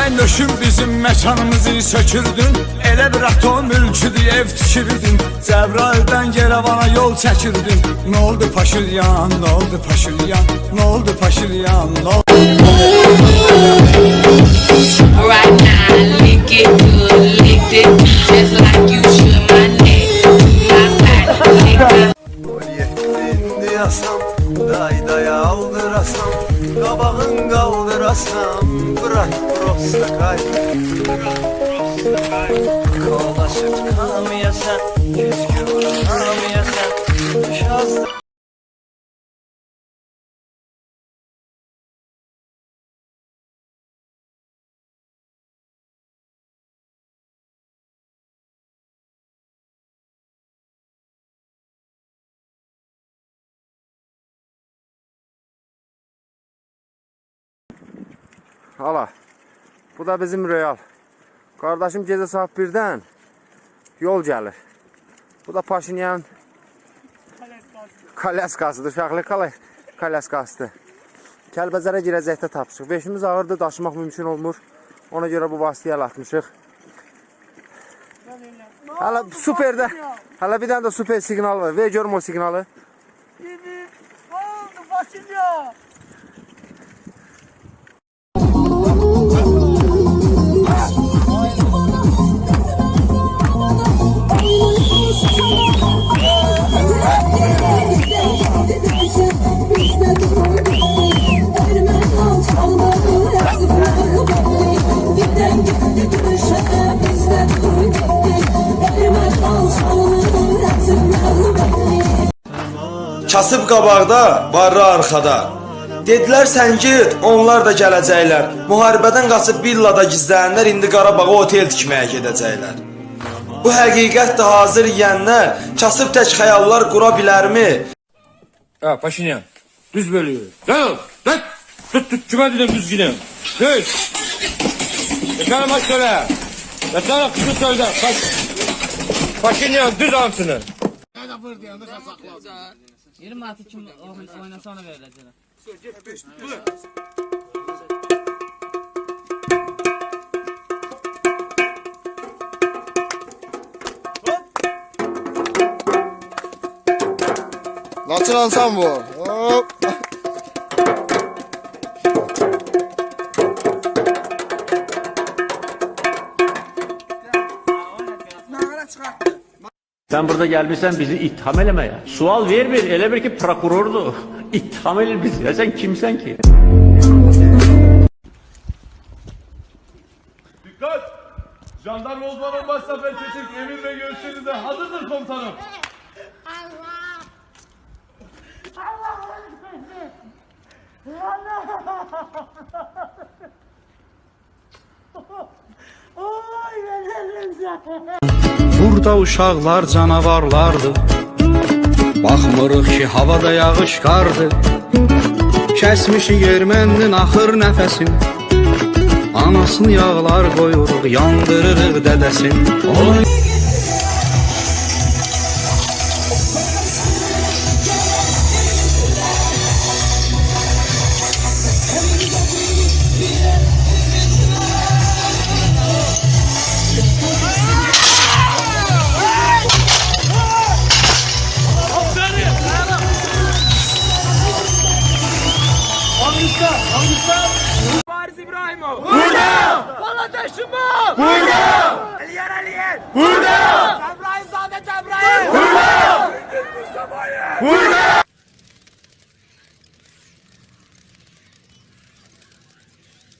Çaynoşum bizim mekanımızı sökürdün. Elə bir atom mülküdür ev tikirdin. Cəbrayıldan Yerevana yol çəkirdin. Ne oldu Paşinyan, ne oldu Paşinyan, ne oldu Paşinyan, ne oldu? Right now, lick it good, lick it just like you should my neck, my back, lick it. Diyasam, daydaya aldırasam, kabağın kaldırasam, bırak prosta kay. Kolda süt kalmayasan, üzgün kalmayasan, şazdı. Hala, bu da bizim Royal. Kardeşim gece saat 1'den yol gelir. Bu da Paşinyan Kalyaskasıdır, uşaqlı Kalyaskasıdır. Kəlbəzərə girəcəkdə tapışıq. Beşimiz ağırdır, daşımaq mümkün olmur. Ona görə bu vasitəyə atmışıq. Hala süperdə. Hala bir dənə də süper siqnal var. Ver görüm o siqnalı. Oldu Paşinyan. Kasıb qabaqda, barra arxada. Dedilər sən git, onlar da gələcəklər. Müharibədən qaçıb villada gizlənənlər indi Qarabağa otel tikməyə gedəcəklər. Bu həqiqətdir, hazır yiyənlər, kasıb tək xəyallar qura bilərmi? Ha Paşinyan, düz bölüyor. Tamam, tut, kime dedim düz gidin. Düz. Efendim baş söyle. Mesela kızı söyle. Paşinyan düz ansını. 26 kim oynasa ona verilecek. Nasıl alsam bu? Hop. Sen burada gelmişsen bizi itham elemeye. Sual vermir, ele bir ki prokurordu. İtham elir bizi. Ya sen kimsen ki? Dikkat! Jandarma uzmanı başsefer Çetin emir ve görüşlerinize hazırdır komutanım. Allah! Allah! Oy benim Burada uşaqlar canavarlardır. Baxmırıq ki havada yağış qardır. Kəsmişik ermənin axır nəfəsin. Anasını yağlar qoyuruq, yandırırıq dədəsin. Bariz İbrahimov. Burada! Baladeşimov. Burada! Aliyer Aliyer. Burada! Cebrail Zade Cebrail. Burada! Mustafa'yı. Burada!